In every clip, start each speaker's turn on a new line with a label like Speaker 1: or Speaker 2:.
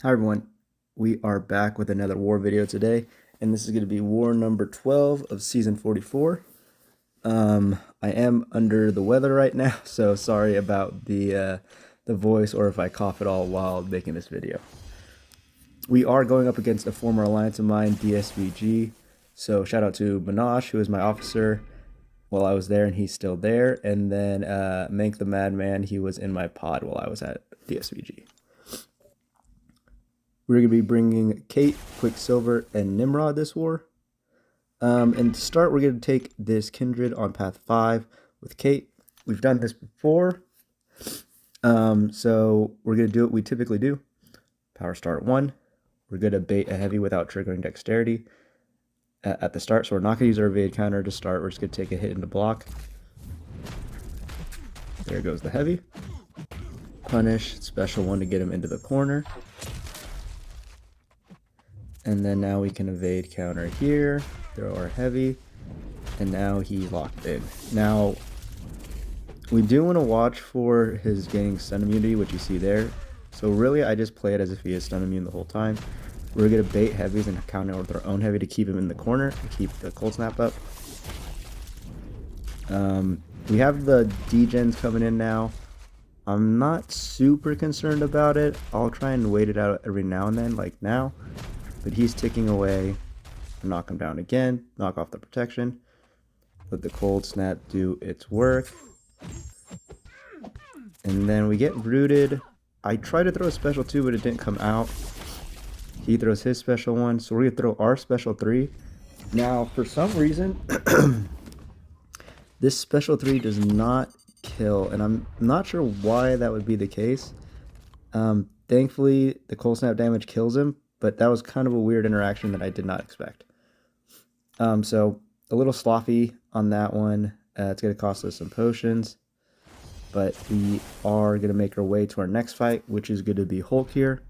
Speaker 1: Hi everyone, we are back with another war video today, and this is going to be war number 12 of season 44. I am under the weather right now, so sorry about the voice or if I cough at all while making this video. We are going up against a former alliance of mine, DSVG, so shout out to Mangog, who was my officer while I was there, and he's still there, and then Mank the Madman, he was in my pod while I was at DSVG. We're going to be bringing Kate, Quicksilver, and Nimrod this war. And to start, we're going to take this Kindred on path 5 with Kate. We've done this before, so we're going to do what we typically do. Power start 1. We're going to bait a heavy without triggering dexterity at the start, so we're not going to use our evade counter to start. We're just going to take a hit into block. There goes the heavy. Punish, special 1 to get him into the corner. And then now we can evade counter here, throw our heavy, and now he's locked in. Now, we do want to watch for his gaining stun immunity, which you see there. So really, I just play it as if he is stun immune the whole time. We're going to bait heavies and counter with our own heavy to keep him in the corner, to keep the cold snap up. We have the degens coming in now. I'm not super concerned about it. I'll try and wait it out every now and then, like now. But he's ticking away. Knock him down again. Knock off the protection. Let the cold snap do its work. And then we get rooted. I tried to throw a special 2, but it didn't come out. He throws his special 1. So we're going to throw our special 3. Now, for some reason, this special 3 does not kill. And I'm not sure why that would be the case. Thankfully, the cold snap damage kills him. But that was kind of a weird interaction that I did not expect. So a little sloppy on that one. It's going to cost us some potions. But we are going to make our way to our next fight, which is going to be Hulk here.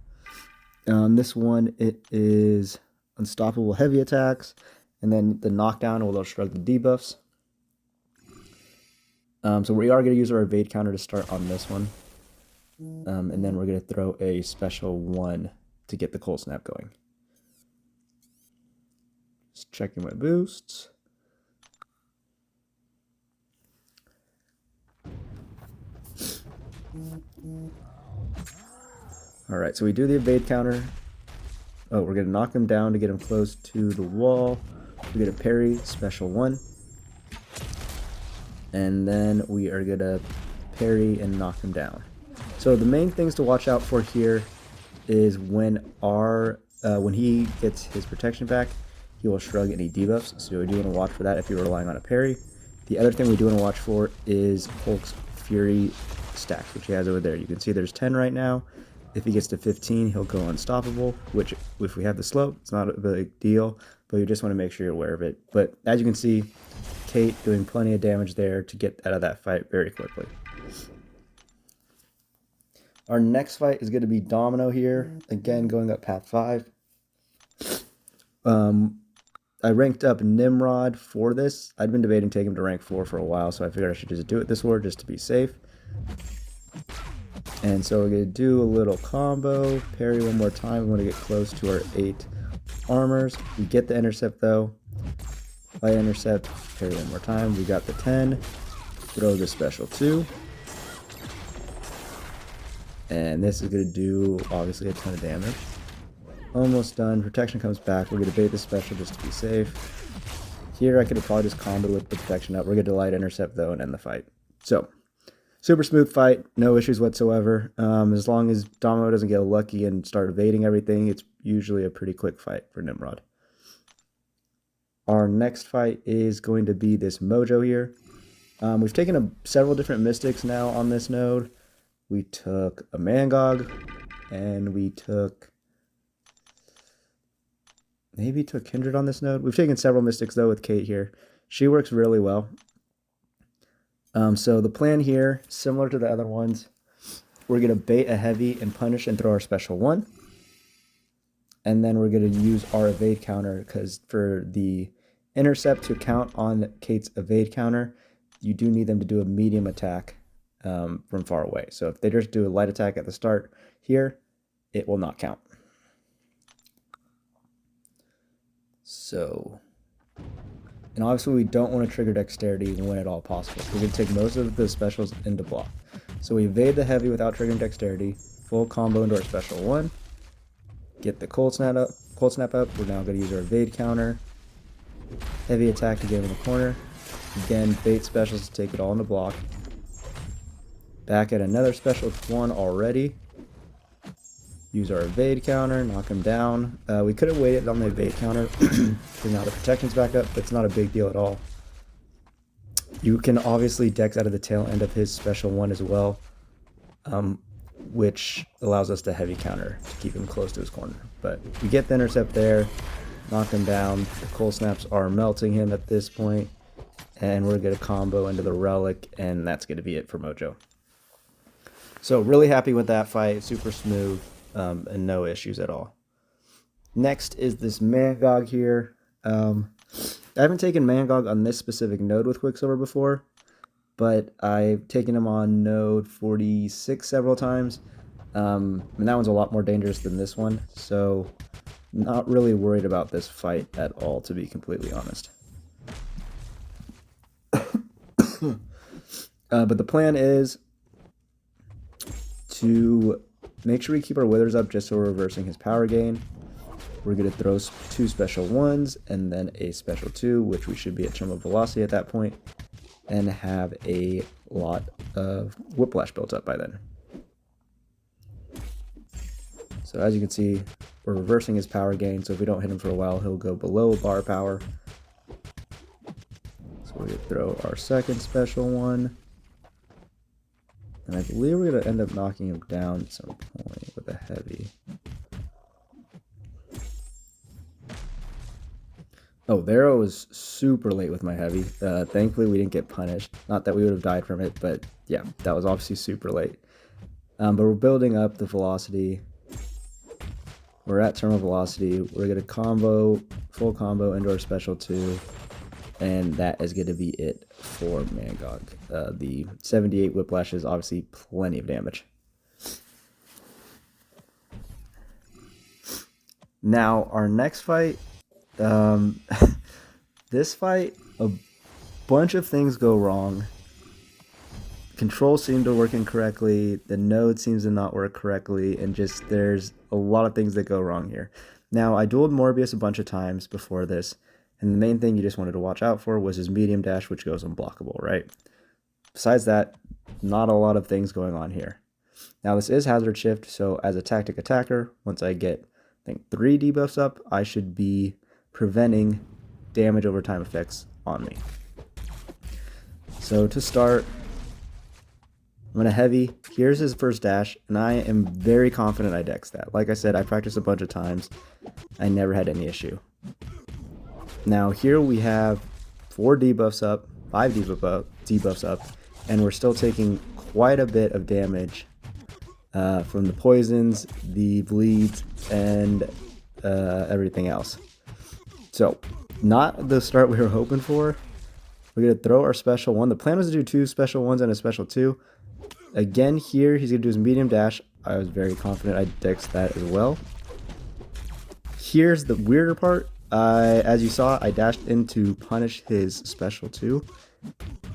Speaker 1: This one, it is unstoppable heavy attacks. And then the knockdown will shrug the debuffs. So we are going to use our evade counter to start on this one. And then we're going to throw a special 1 to get the cold snap going. Just checking my boosts. Alright, so we do the evade counter. Oh, we're going to knock him down to get him close to the wall. We get a parry, special 1. And then we are going to parry and knock him down. So the main things to watch out for here is when he gets his protection back, he will shrug any debuffs. So we do want to watch for that if you're relying on a parry. The other thing we do want to watch for is Hulk's Fury stacks, which he has over there. You can see there's 10 right now. If he gets to 15, he'll go unstoppable, which if we have the slope, it's not a big deal, but you just want to make sure you're aware of it. But as you can see, Kate doing plenty of damage there to get out of that fight very quickly. Our next fight is going to be Domino here. Again, going up path 5. I ranked up Nimrod for this. I'd been debating taking him to rank 4 for a while, so I figured I should just do it this war just to be safe. And so we're going to do a little combo. Parry one more time. We want to get close to our 8 armors. We get the intercept though. Light intercept. Parry one more time. We got the 10. Throw the special 2. And this is going to do, obviously, a ton of damage. Almost done. Protection comes back. We're going to bait the special just to be safe. Here, I could have probably just comboed with the protection up. We're going to light intercept, though, and end the fight. So, super smooth fight. No issues whatsoever. As long as Domino doesn't get lucky and start evading everything, it's usually a pretty quick fight for Nimrod. Our next fight is going to be this Mojo here. We've taken several different mystics now on this node. We took a Mangog, and we maybe took Kindred on this node. We've taken several mystics, though, with Kate here. She works really well. So the plan here, similar to the other ones, we're going to bait a heavy and punish and throw our special 1. And then we're going to use our evade counter, because for the intercept to count on Kate's evade counter, you do need them to do a medium attack from far away. So if they just do a light attack at the start here, it will not count. So, and obviously we don't want to trigger dexterity when at all possible. We're going to take most of the specials into block. So we evade the heavy without triggering dexterity, full combo into our special 1, get the cold snap up. We're now going to use our evade counter, heavy attack to get in the corner. Again, bait specials to take it all into block. Back at another special 1 already. Use our evade counter, knock him down. We could have waited on the evade counter because now the protection's back up, but it's not a big deal at all. You can obviously dex out of the tail end of his special 1 as well, which allows us to heavy counter to keep him close to his corner. But we get the intercept there, knock him down. The cold snaps are melting him at this point, and we're going to combo into the relic, and that's going to be it for Mojo. So really happy with that fight, super smooth. And no issues at all. Next is this Mangog here. I haven't taken Mangog on this specific node with Quicksilver before, but I've taken him on node 46 several times, and that one's a lot more dangerous than this one, so not really worried about this fight at all, to be completely honest. But the plan is to make sure we keep our withers up just so we're reversing his power gain. We're going to throw 2 special 1s and then a special 2, which we should be at terminal velocity at that point, and have a lot of whiplash built up by then. So as you can see, we're reversing his power gain, so if we don't hit him for a while, he'll go below bar power. So we're going to throw our second special 1. And I believe we're going to end up knocking him down at some point with a heavy. Oh, there I was super late with my heavy. Thankfully, we didn't get punished. Not that we would have died from it, but yeah, that was obviously super late. But we're building up the velocity. We're at terminal velocity. We're going to full combo into our special 2. And that is going to be it for Mangog. The 78 whiplash is obviously plenty of damage. Now, our next fight, this fight, a bunch of things go wrong. Controls seem to work incorrectly, the node seems to not work correctly, and just there's a lot of things that go wrong here. Now, I dueled Morbius a bunch of times before this, and the main thing you just wanted to watch out for was his medium dash, which goes unblockable, right? Besides that, not a lot of things going on here. Now, this is hazard shift, so as a tactic attacker, once I get, I think, 3 debuffs up, I should be preventing damage over time effects on me. So to start, I'm going to heavy. Here's his first dash, and I am very confident I dex that. Like I said, I practiced a bunch of times. I never had any issue. Now here we have 4 debuffs up, 5 debuffs up, and we're still taking quite a bit of damage from the poisons, the bleeds, and everything else. So, not the start we were hoping for. We're going to throw our special 1. The plan was to do 2 special 1s and a special 2. Again, here he's going to do his medium dash. I was very confident I dexed that as well. Here's the weirder part. As you saw, I dashed in to punish his special 2,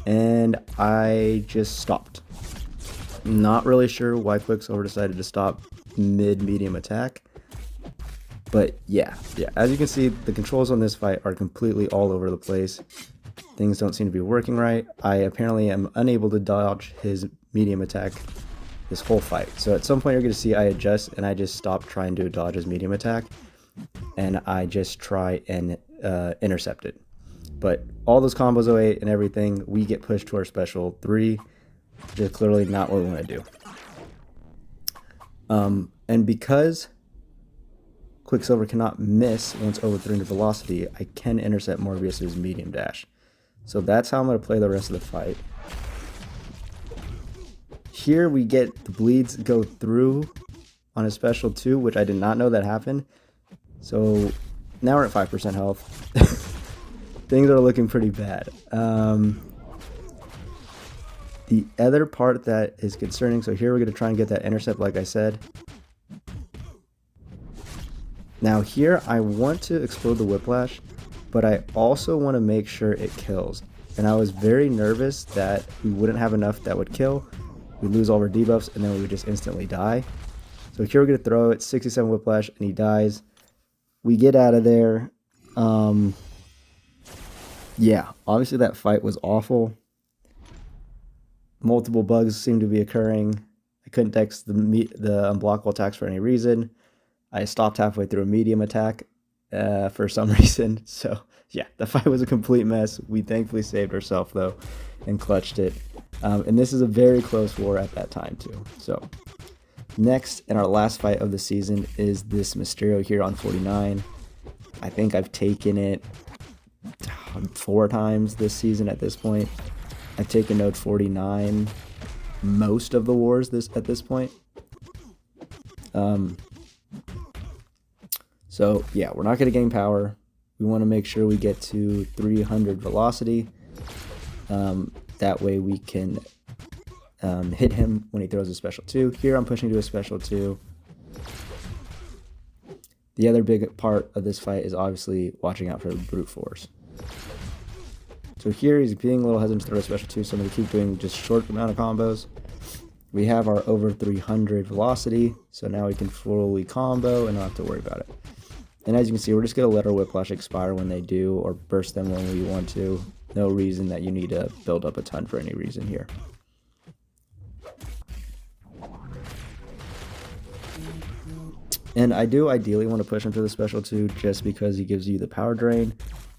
Speaker 1: and I just stopped. Not really sure why Quicksilver decided to stop mid-medium attack, but yeah, as you can see, the controls on this fight are completely all over the place. Things don't seem to be working right. I apparently am unable to dodge his medium attack this whole fight. So at some point you're going to see I adjust, and I just stop trying to dodge his medium attack, and I just try and intercept it. But all those combos 08 and everything, we get pushed to our special 3, which is clearly not what we want to do. And because Quicksilver cannot miss once over 300 velocity, I can intercept Morbius's medium dash. So that's how I'm going to play the rest of the fight. Here we get the bleeds go through on a special 2, which I did not know that happened. So now we're at 5% health. Things are looking pretty bad. The other part that is concerning, so here we're going to try and get that intercept like I said. Now here I want to explode the Whiplash, but I also want to make sure it kills. And I was very nervous that we wouldn't have enough that would kill. We lose all our debuffs and then we would just instantly die. So here we're going to throw it, 67 Whiplash, and he dies. We get out of there. Yeah, obviously that fight was awful. Multiple bugs seem to be occurring. I couldn't dex the unblockable attacks for any reason. I stopped halfway through a medium attack for some reason. So yeah, the fight was a complete mess. We thankfully saved ourselves though and clutched it. And this is a very close war at that time too. So next, and our last fight of the season, is this Mysterio here on 49. I think I've taken it 4 times this season at this point. I've taken node 49 most of the wars at this point. So yeah, we're not going to gain power. We want to make sure we get to 300 velocity. That way we can hit him when he throws a special 2. Here I'm pushing to a special 2. The other big part of this fight is obviously watching out for brute force. So here he's being a little hesitant to throw a special 2, so I'm going to keep doing just short amount of combos. We have our over 300 velocity, so now we can fully combo and not have to worry about it. And as you can see, we're just going to let our Whiplash expire when they do, or burst them when we want to. No reason that you need to build up a ton for any reason here. And I do ideally want to push him to the special 2 just because he gives you the power drain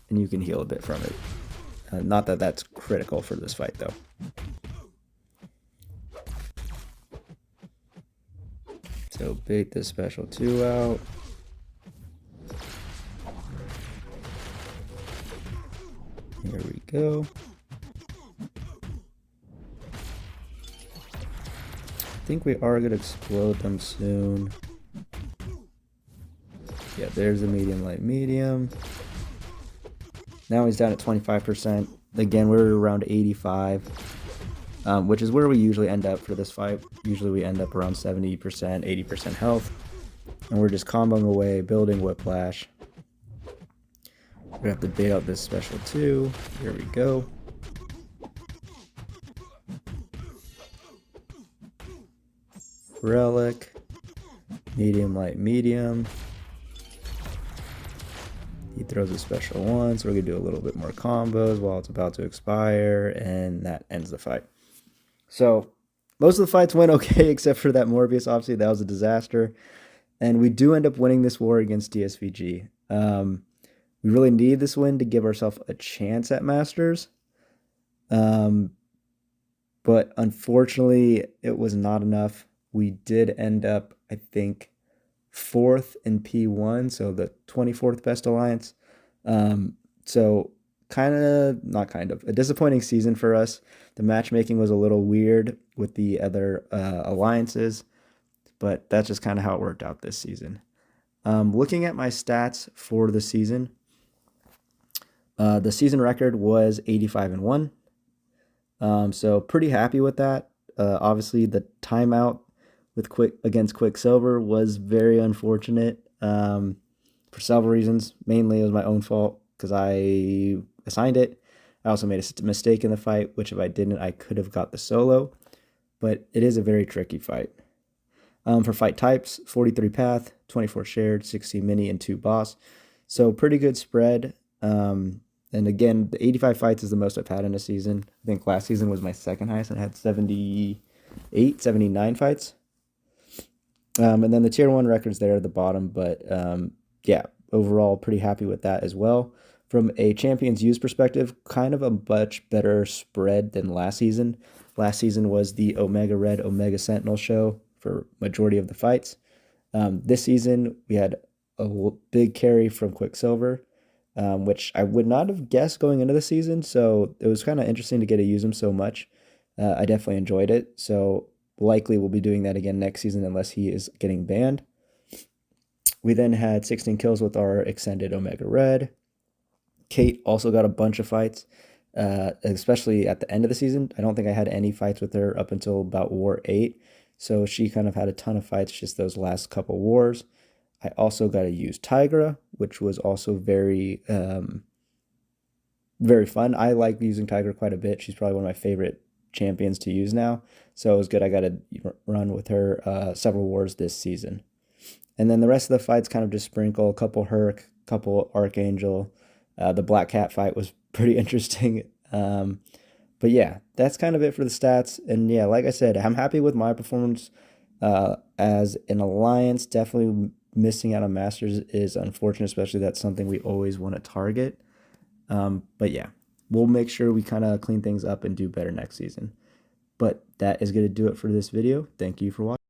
Speaker 1: and you can heal a bit from it. Not that that's critical for this fight though. So bait this special 2 out. Here we go. I think we are going to explode them soon. Yeah, there's the medium, light, medium. Now he's down at 25%. Again, we're around 85, which is where we usually end up for this fight. Usually we end up around 70%, 80% health. And we're just comboing away, building Whiplash. We're going to have to bait out this special 2. Here we go. Relic. Medium, light, medium. He throws a special 1, so we're going to do a little bit more combos while it's about to expire, and that ends the fight. So, most of the fights went okay, except for that Morbius, obviously. That was a disaster. And we do end up winning this war against DSVG. We really need this win to give ourselves a chance at Masters. But unfortunately, it was not enough. We did end up, I think, 4th in P1, so the 24th best alliance. So a disappointing season for us. The matchmaking was a little weird with the other alliances, but that's just kind of how it worked out this season. Looking at my stats for the season, the season record was 85-1. So pretty happy with that. Obviously the timeout against Quicksilver was very unfortunate for several reasons. Mainly it was my own fault because I assigned it. I also made a mistake in the fight, which if I didn't, I could have got the solo. But it is a very tricky fight. For fight types, 43 path, 24 shared, 60 mini, and 2 boss. So pretty good spread. And again, the 85 fights is the most I've had in a season. I think last season was my second highest and I had 79 fights. And then the tier 1 records there at the bottom, but yeah, overall pretty happy with that as well. From a champions used perspective, kind of a much better spread than last season. Last season was the Omega Red, Omega Sentinel show for majority of the fights. This season we had a big carry from Quicksilver, which I would not have guessed going into the season, so it was kind of interesting to get to use him so much. I definitely enjoyed it, so likely we'll be doing that again next season unless he is getting banned. We then had 16 kills with our extended Omega Red. Kate also got a bunch of fights, especially at the end of the season. I don't think I had any fights with her up until about War 8, so she kind of had a ton of fights just those last couple wars. I also got to use Tigra, which was also very very fun. I like using Tigra quite a bit. She's probably one of my favorite champions to use now. So it was good. I got to run with her several wars this season. And then the rest of the fights kind of just sprinkle, a couple Herc, couple Archangel. The Black Cat fight was pretty interesting. But yeah, that's kind of it for the stats. And yeah, like I said, I'm happy with my performance as an alliance. Definitely missing out on Masters is unfortunate, especially that's something we always want to target. But yeah, we'll make sure we kind of clean things up and do better next season. But that is going to do it for this video. Thank you for watching.